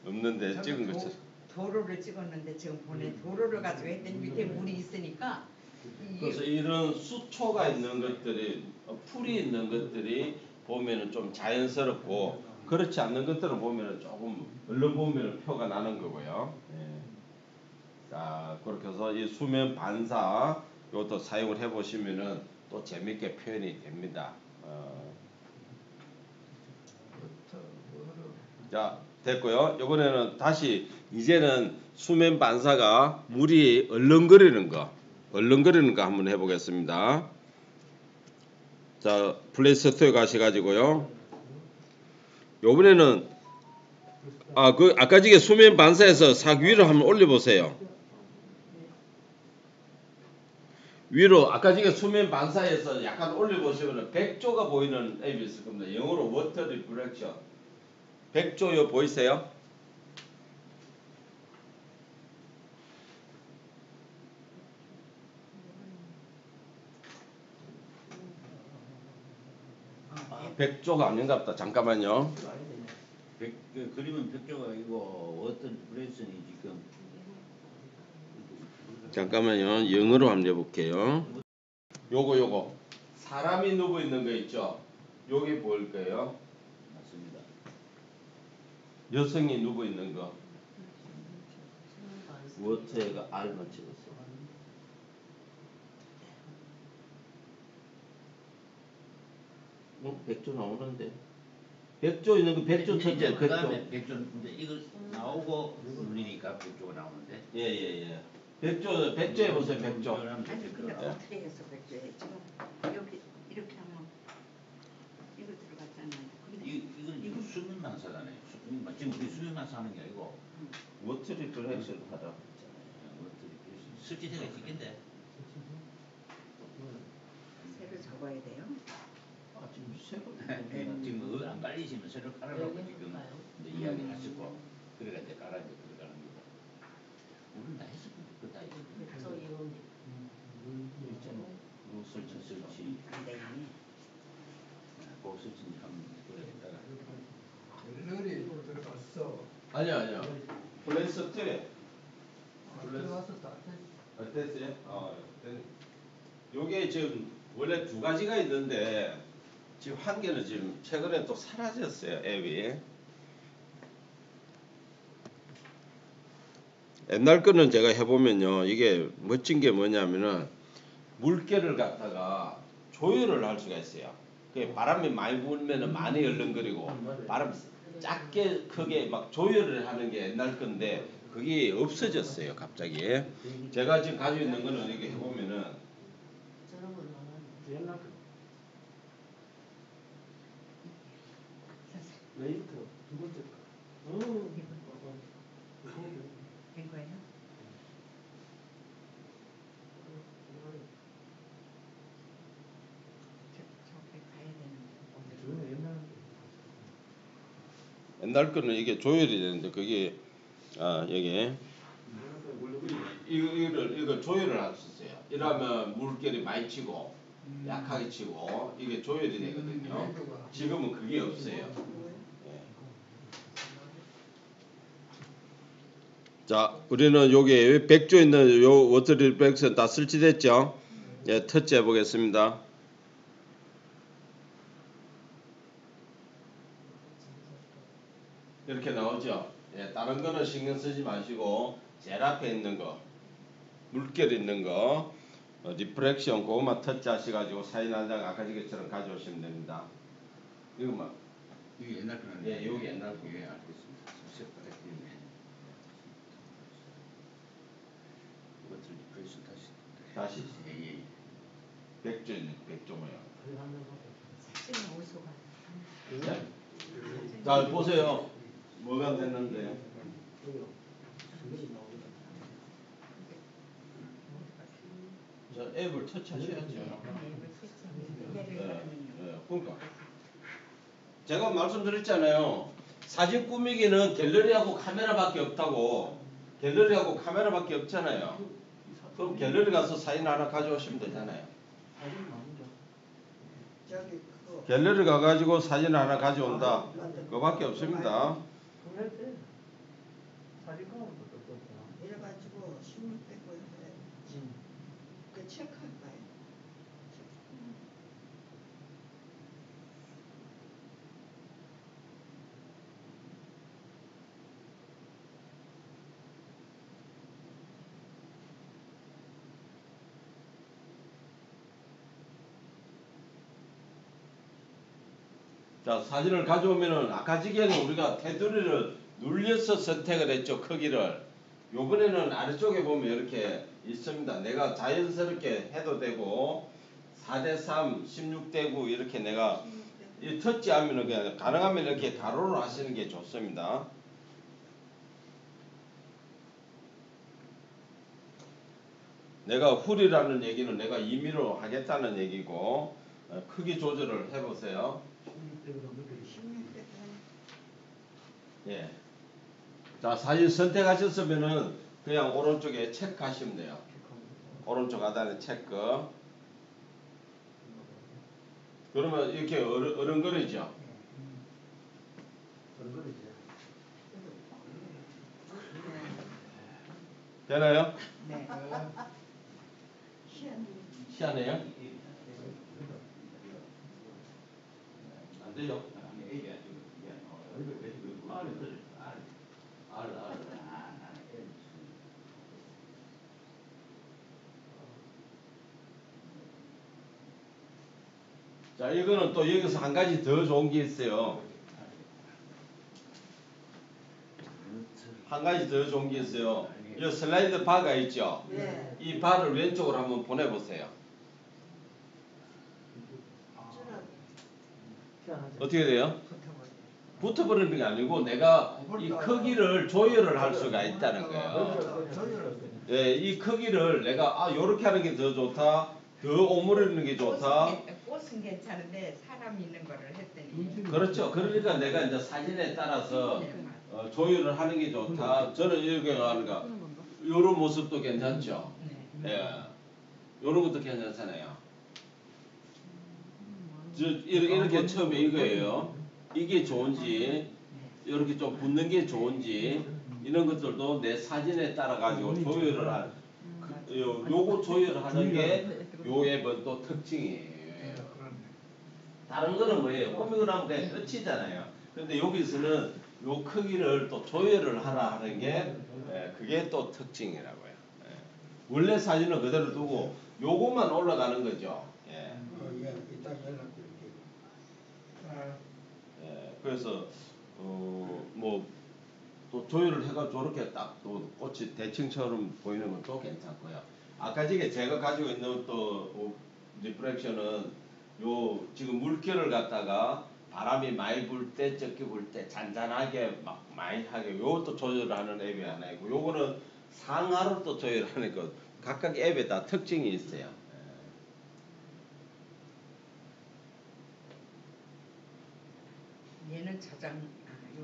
없는데 찍은 것처럼. 도로를 찍었는데 지금 보내 도로를 가지고 했더니 밑에 물이 있으니까 그래서 이런 수초가 있는 것들이 풀이 있는 것들이 보면은 좀 자연스럽고 그렇지 않는 것들을 보면은 조금 얼른 보면은 표가 나는 거고요. 예. 자, 그렇게 해서 이 수면 반사 이것도 사용을 해보시면은 또 재밌게 표현이 됩니다. 자, 됐고요. 이번에는 다시 이제는 수면 반사가 물이 얼렁거리는 거 한번 해보겠습니다. 자, 플레이 스토어에 가셔가지고요. 요번에는 아까 전에 수면 반사에서 싹 위로 한번 올려보세요. 위로 아까 전에 수면 반사에서 약간 올려보시면 백조가 보이는 앱이 있을 겁니다. 영어로 워터 리프렉션. 백조요 보이세요? 백조가 아닌가 보다. 잠깐만요. 그 그림은 백조가 아니고 어떤 브레슨이 지금 잠깐만요. 영어로 한번 해볼게요. 요거 사람이 누워 있는 거 있죠? 요게 보일 거예요. 맞습니다. 여성이 누워 있는 거. 워터에가 R만 찍었어. 백조 나오는데. 백조 있는 거 백조 첫째 백조. 그다음에 백조 이제 이거 나오고 눌리니까 백조가 나오는데. 예. 백조에 보세요. 백조. 아니 근데 어떻게 해서 백조에 지금 여기 이렇게 하면 이거 들어갔잖아요. 근데 이건 수면 반사잖아요. 지금 우리 수면 반사하는 게 아니고 워터 리프렉션 하다. 실제가 있겠는데. 새로 적어야 돼요. 지금 지금 안 깔리시면 새로 깔아놓고 지금 이제 이야기하시고 그래가 이제 깔아 이제 들어가는 거고. 우리는 다 했었거든. 그거 다 했었거든. 있잖아. 뭐 설치. 그 설치 하면 그래다가 갤러리 들어갔어. 아니야. 플레이스 때 들어갔었다. 됐어요? 요게 지금 원래 두 가지가 있는데 지금 한 개는 지금 최근에 또 사라졌어요. 앱이. 옛날 거는 제가 해보면요. 이게 멋진 게 뭐냐면은 물결을 갖다가 조율을 할 수가 있어요. 그 바람이 많이 불면은 많이 얼렁거리고 바람 작게 크게 막 조율을 하는 게 옛날 건데 그게 없어졌어요. 갑자기. 제가 지금 가지고 있는 거는 이렇게 해보면은 된 거예요? 저기 가야 되는데. 옛날 거는 이게 조율이 되는데 그게 여기 이거 조율을 할 수 있어요. 이러면 물결이 많이 치고 약하게 치고 이게 조율이 되거든요. 지금은 그게 없어요. 예. 자, 우리는 여기 백조 있는 요 워터릴 백선 다 설치됐죠? 예, 터치 해보겠습니다. 이렇게 나오죠? 예, 다른 거는 신경 쓰지 마시고 제일 앞에 있는 거 물결 있는 거 리프렉션 그것만 터치 하셔가지고 사진 한 장 아까 지게처럼 가져오시면 됩니다. 이거만. 이게 옛날 거는 예, 여기 옛날 거. 예, 알겠습니다. 이것들 리프레시 다시 예. 백조 있는 백조 모양. 사진은 어디서 봐요? 네? 자 보세요. 뭐가 됐는데? 자 앱을 터치하셔야죠. 그러니까 제가 말씀드렸잖아요. 사진 꾸미기는 갤러리하고 카메라밖에 없다고. 갤러리하고 카메라밖에 없잖아요. 그럼 갤러리 가서 사진 하나 가져오시면 되잖아요. 저기 그거 갤러리 가가지고 사진 하나 가져온다. 그거밖에 없습니다. 이래가지고 1600원 해. 그 체크할까요? 자 사진을 가져오면은 아까 지게는 우리가 테두리를 눌려서 선택을 했죠. 크기를. 요번에는 아래쪽에 보면 이렇게 있습니다. 내가 자연스럽게 해도 되고 4:3, 16:9 이렇게 내가 이 터치하면은 그냥 가능하면 이렇게 가로로 하시는 게 좋습니다. 내가 훌이라는 얘기는 내가 임의로 하겠다는 얘기고 크기 조절을 해보세요. 1600원. 예. 자 사진 선택하셨으면은 그냥 오른쪽에 체크하시면 돼요. 오른쪽 하단에 체크. 그러면 이렇게 어른거리죠. 되나요? 네. 희한해요? 안 돼요? 자 이거는 또 여기서 한 가지 더 좋은 게 있어요. 한 가지 더 좋은 게 있어요. 이 슬라이드 바가 있죠? 네. 이 바를 왼쪽으로 한번 보내보세요. 어떻게 돼요? 붙어버리는 게 아니고 내가 이 크기를 조절을 할 수가 있다는 거예요. 예, 이 크기를 내가 요렇게 하는 게 더 좋다. 더 오므리는 게 좋다. 꽃은 괜찮은데 사람 있는 거를 했더니 그렇죠. 그러니까 내가 이제 사진에 따라서 조율을 하는 게 좋다. 저는 이렇게 하는가. 하는 건가? 요런 모습도 괜찮죠. 네. 예. 요런 것도 괜찮잖아요. 이렇게 처음에 이거예요. 이게 좋은지, 이렇게 좀 붙는 게 좋은지, 이런 것들도 내 사진에 따라 가지고 조율을 한, 요거 조율을 하는 게 요 앱은 또 특징이에요. 그러네. 다른 거는 뭐예요? 꾸미고 나면 그냥 끝이잖아요. 근데 여기서는 요 크기를 또 조율을 하라 하는 게, 그게 또 특징이라고요. 예. 원래 사진은 그대로 두고 요것만 올라가는 거죠. 예. 예, 이따 연락 드릴게요. 예, 그래서 뭐 또 조율을 해가 저렇게 딱 또 꽃이 대칭처럼 보이는 건 또 괜찮고요. 아까 제가 가지고 있는 또 리프렉션은 요 지금 물결을 갖다가 바람이 많이 불 때, 적게 불 때 잔잔하게 막 많이 하게 요것도 조절하는 앱이 하나 있고 요거는 상하로 또 조율하는 거 각각 앱에 다 특징이 있어요. 얘는 저장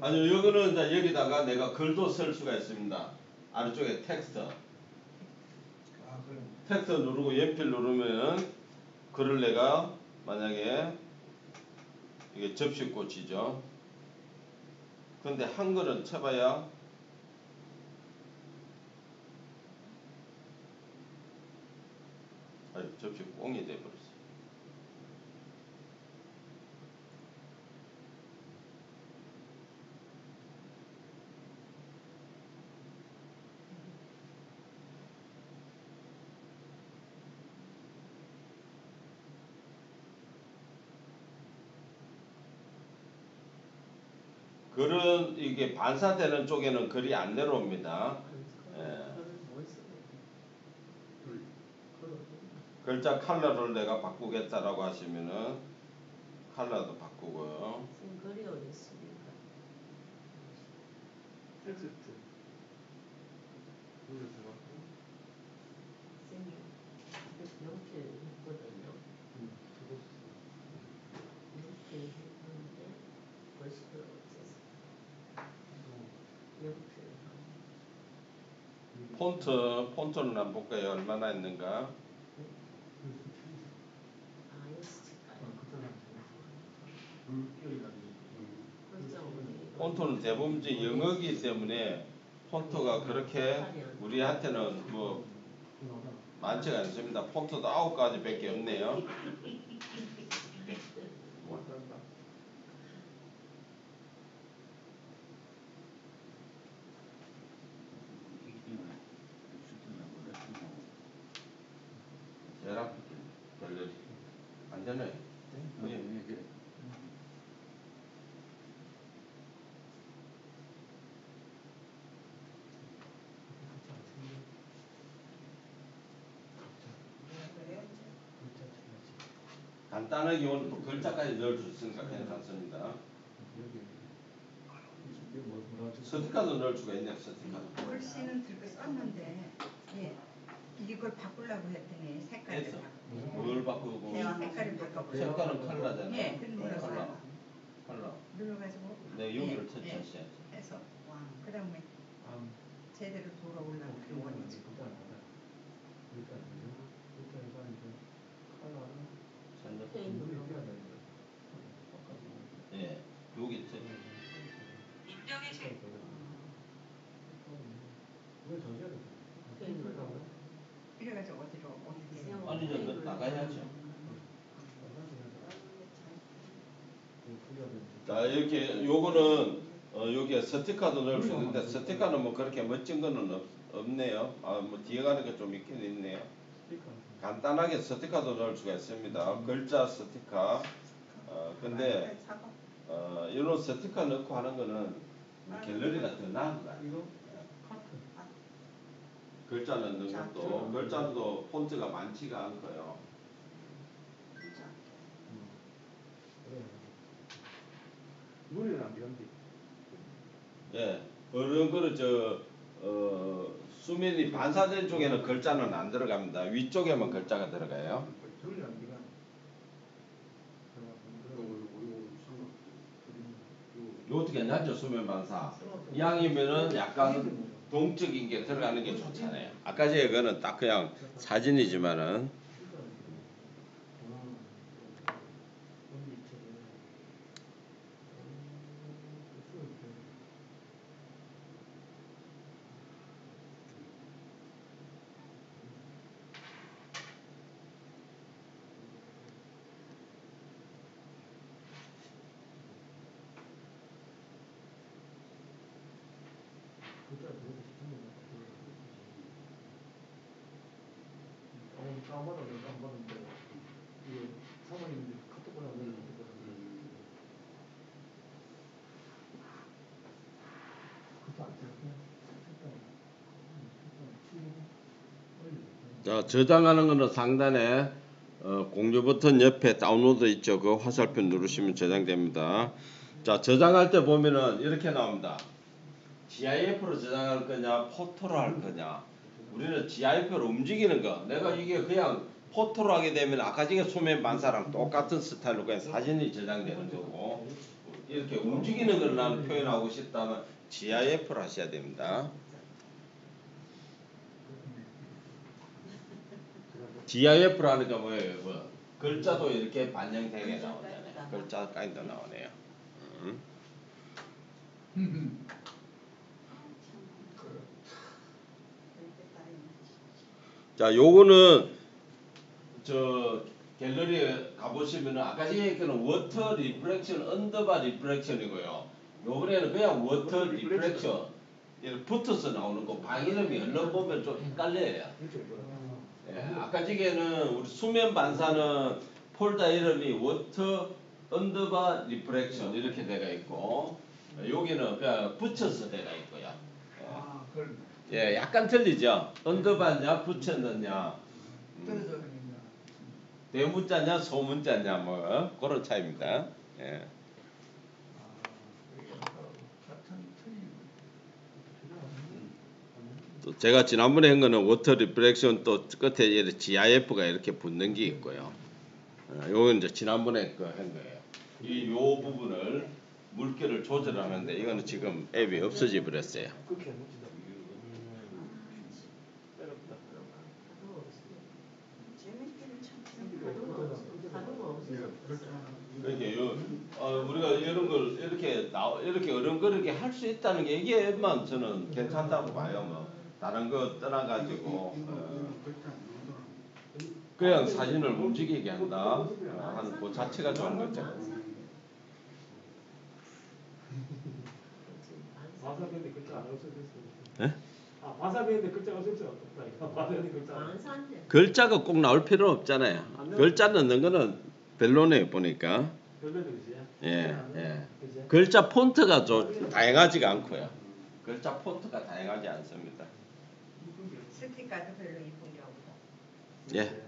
아니요, 여기는 이제 여기다가 내가 글도 쓸 수가 있습니다. 아래쪽에 텍스트. 아, 그럼. 텍스트 누르고 연필 누르면 글을 내가 만약에 이게 접시꽃이죠. 근데 한글은 쳐봐야 접시꽁이 돼버렸어. 글은 이게 반사되는 쪽에는 글이 안 내려옵니다. 예. 글자 컬러를 내가 바꾸겠다라고 하시면은 컬러도 바꾸고요. 글이 어디 있습니까? 텍스트 눌러서 선생님, 이렇게 했거든요. 이렇게 했는데 글씨를 어째서 이렇게 폰트는 한번 볼까요? 얼마나 있는가? 폰트는 대부분 이제 영어이기 때문에 폰트가 그렇게 우리한테는 뭐 많지가 않습니다. 폰트도 9가지밖에 없네요. 제라 갤러리 안 되네. 그게 간단하게 오늘 또 글자까지 넣을 수 있으니까 괜찮습니다. 스티커도 넣을 수가 있네요. 스티커. 글씨는 들고 썼는데 예. 이걸 바꾸려고 했더니 색깔을 했어. 바꾸고 뭘 바꾸고? 색깔을 바꿔버려. 색깔은 컬러잖아요. 예, 그걸 눌렀어요. 컬러. 눌러가지고 네, 여기를 예, 터치하셔야죠. 해서 그 다음에 제대로 돌아오려면 원이지. 예, 여기 터치. 이래가지고 어디로 어떻게 아니 저 나가야죠. 자 이렇게 요거는 여기에 스티커도 넣을 수 있는데 스티커는 뭐 그렇게 멋진 거는 없네요. 뭐 뒤에 가는 게 좀 있긴 있네요. 간단하게 스티커도 넣을 수가 있습니다. 글자 스티커. 근데 이런 스티커 넣고 하는 거는 갤러리가 더 나은 것 같아요. 글자 넣는 것도 글자도 폰트가 많지가 않고요. 눈에는 안 변비. 예, 그런 거는 수면이 반사된 쪽에는 글자는 안 들어갑니다. 위쪽에만 글자가 들어가요. 눈이 안 비가. 이것도 괜찮죠, 수면 반사. 이왕이면은 약간 동적인 게 들어가는 게 좋잖아요. 아까 전에 그거는 딱 그냥 사진이지만은. 다운받았는데 안 받았는데 이게 사모님들 카톡 보내면 자, 저장하는 거는 상단에 공유 버튼 옆에 다운로드 있죠. 그 화살표 누르시면 저장됩니다. 자, 저장할 때 보면은 이렇게 나옵니다. GIF로 저장할 거냐, 포토로 할 거냐. 우리는 GIF로 움직이는 거. 내가 이게 그냥 포토로 하게 되면 아까 전에 소면 반사랑 똑같은 스타일로 그냥 사진이 저장되는 거고, 이렇게 움직이는 걸 나는 표현하고 싶다면 GIF로 하셔야 됩니다. GIF로 하니까 뭐예요? 뭐 글자도 이렇게 반영되게 나오잖아요. 글자까지도 나오네요. 자, 요거는 저 갤러리에 가보시면은 아까 전에 거는 워터 리프렉션 언더바 리프렉션이고요. 요번에는 그냥 워터 리프렉션 붙어서 나오는 거. 방 이름이 얼른 보면 좀 헷갈려요. 예, 아까 전에는 우리 수면 반사는 폴더 이름이 워터 언더바 리프렉션 이렇게 돼가 있고, 여기는 그냥 붙여서 돼가 있고요. 아, 그런. 예, 약간 틀리죠. 언더바냐 붙였느냐, 대문자냐 소문자냐 뭐 그런 차이입니다. 예. 또 제가 지난번에 한 거는 워터 리프렉션 또 끝에 GIF가 이렇게 붙는 게 있고요. 요건 이제 지난번에 그 한 거예요. 이 요 부분을 물결을 조절하는데 이거는 지금 앱이 없어져 버렸어요. 그렇게 안 놓친다. 재밌기는 참 가루가 없어서 그러니까 우리가 이런 걸 이렇게 어른거리게 할 수 있다는 게 이게만 저는 괜찮다고 봐요. 뭐 다른 거 떠나가지고 그냥 사진을 움직이게 한다 하는 그 자체가 좋은 거죠. 바사되는데 글자 안 없어졌어. 예? 아, 바사되는데 글자가 없어졌어. 바사되는 글자. 반사인데 글자가 꼭 나올 필요는 없잖아요. 글자 넣는 거는 별로네요 보니까. 별로네 그지? 예, 예. 글자 폰트가 좀 다양하지가 않고요. 글자 폰트가 다양하지 않습니다. 스티커도 별로 이쁜 게 없고. 예.